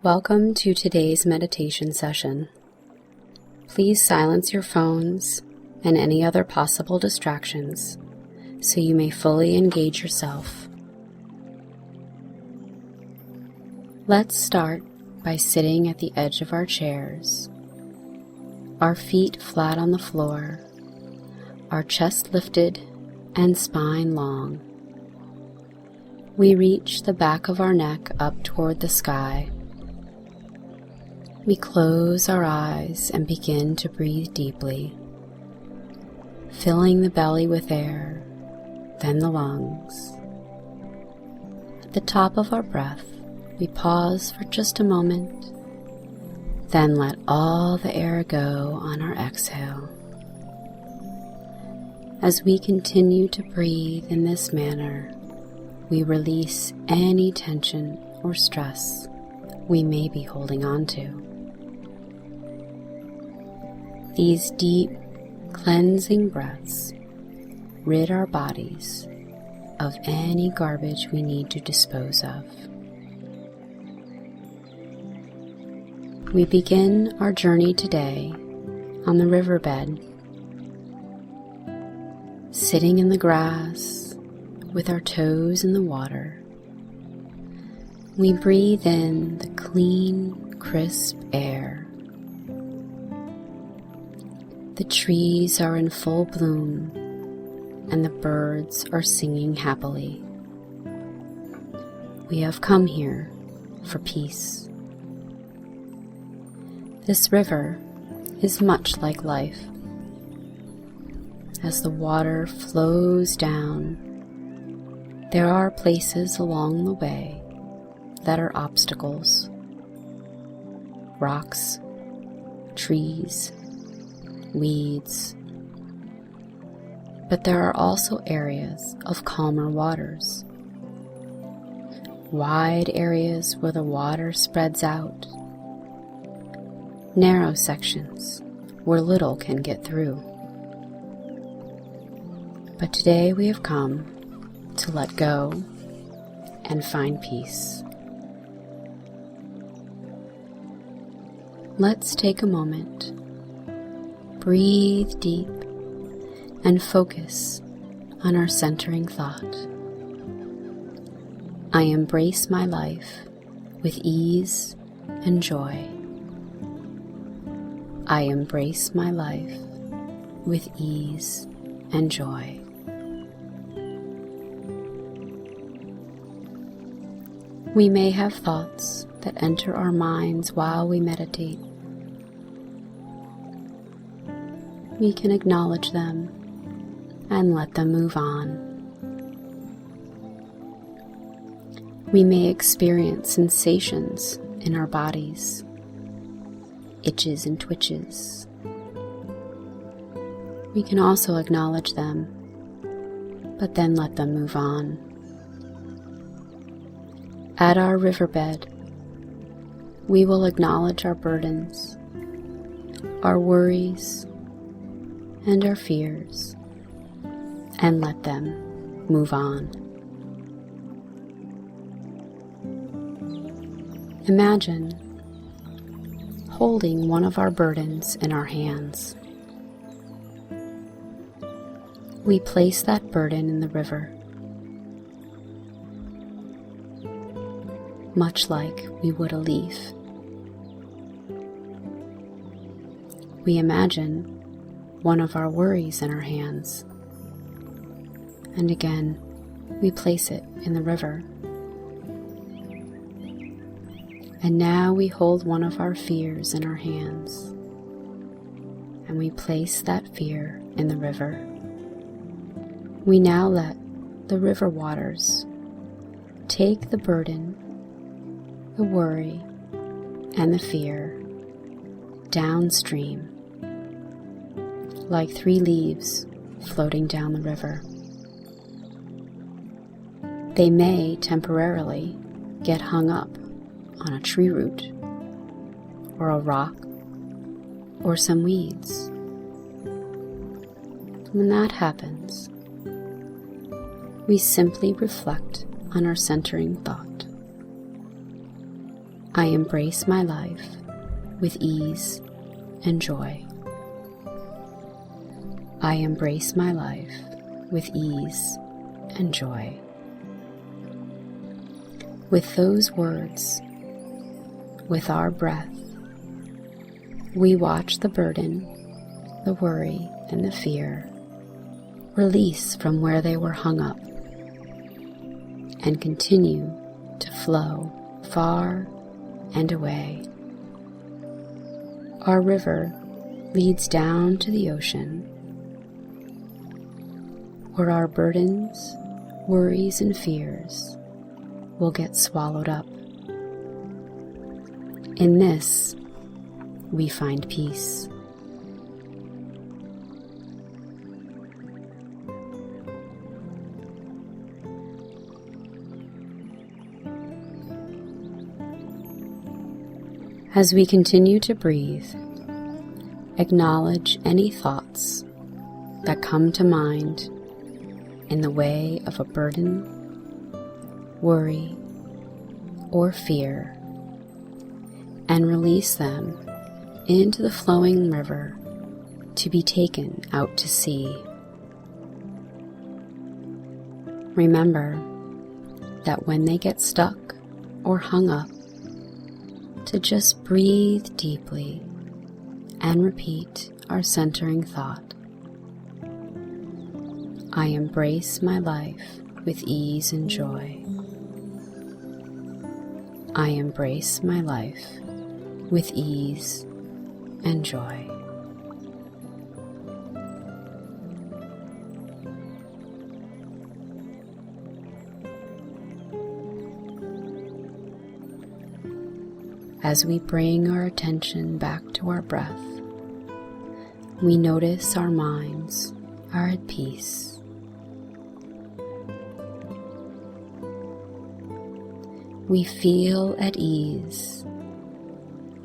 Welcome to today's meditation session. Please silence your phones and any other possible distractions so you may fully engage yourself. Let's start by sitting at the edge of our chairs, our feet flat on the floor, our chest lifted and spine long. We reach the back of our neck up toward the sky. We close our eyes and begin to breathe deeply, filling the belly with air, then the lungs. At the top of our breath, we pause for just a moment, then let all the air go on our exhale. As we continue to breathe in this manner, we release any tension or stress we may be holding on to. These deep, cleansing breaths rid our bodies of any garbage we need to dispose of. We begin our journey today on the riverbed, sitting in the grass with our toes in the water. We breathe in the clean, crisp air. The trees are in full bloom, and the birds are singing happily. We have come here for peace. This river is much like life. As the water flows down, there are places along the way that are obstacles, rocks, trees, weeds. But there are also areas of calmer waters, wide areas where the water spreads out, narrow sections where little can get through. But today we have come to let go and find peace. Let's take a moment, breathe deep, and focus on our centering thought. I embrace my life with ease and joy. I embrace my life with ease and joy. We may have thoughts that enter our minds while we meditate. We can acknowledge them and let them move on. We may experience sensations in our bodies, itches and twitches. We can also acknowledge them, but then let them move on. At our riverbed, we will acknowledge our burdens, our worries, and our fears, and let them move on. Imagine holding one of our burdens in our hands. We place that burden in the river, much like we would a leaf. We imagine one of our worries in our hands, and again we place it in the river. And now we hold one of our fears in our hands, and we place that fear in the river. We now let the river waters take the burden, the worry, and the fear downstream, like 3 leaves floating down the river. They may temporarily get hung up on a tree root, or a rock, or some weeds. When that happens, we simply reflect on our centering thought. I embrace my life with ease and joy. I embrace my life with ease and joy. With those words, with our breath, we watch the burden, the worry, and the fear release from where they were hung up and continue to flow far and away. Our river leads down to the ocean, where our burdens, worries, and fears will get swallowed up. In this, we find peace. As we continue to breathe, acknowledge any thoughts that come to mind in the way of a burden, worry, or fear, and release them into the flowing river to be taken out to sea. Remember that when they get stuck or hung up, to just breathe deeply and repeat our centering thought. I embrace my life with ease and joy. I embrace my life with ease and joy. As we bring our attention back to our breath, we notice our minds are at peace. We feel at ease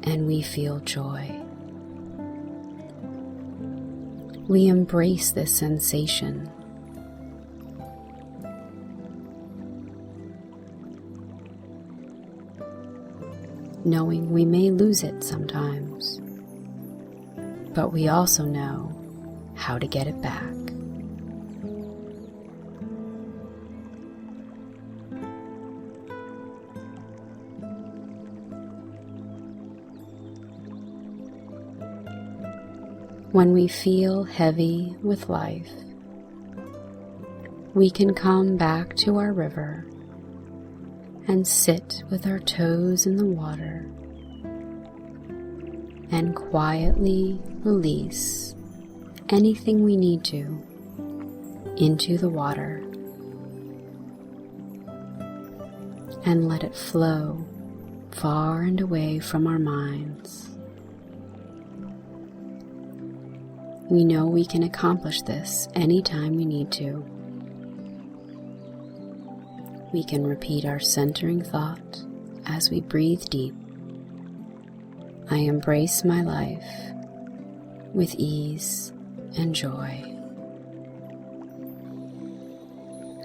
and we feel joy. We embrace this sensation. Knowing we may lose it sometimes, but we also know how to get it back. When we feel heavy with life, we can come back to our river and sit with our toes in the water and quietly release anything we need to into the water and let it flow far and away from our minds. We know we can accomplish this anytime we need to. We can repeat our centering thought as we breathe deep. I embrace my life with ease and joy.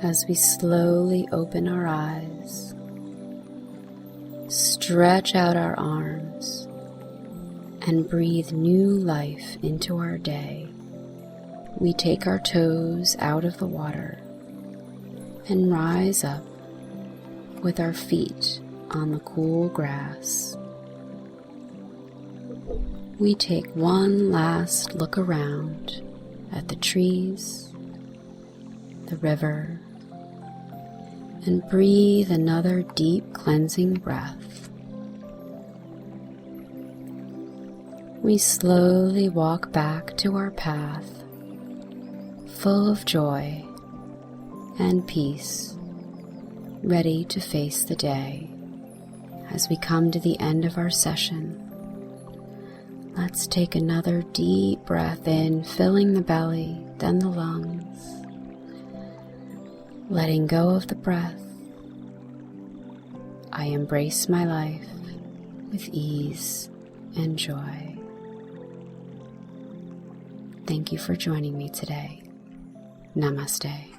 As we slowly open our eyes, stretch out our arms, and breathe new life into our day, we take our toes out of the water and rise up with our feet on the cool grass. We take one last look around at the trees, the river, and breathe another deep cleansing breath. We slowly walk back to our path, full of joy and peace, ready to face the day. As we come to the end of our session, let's take another deep breath in, filling the belly, then the lungs, letting go of the breath. I embrace my life with ease and joy. Thank you for joining me today. Namaste.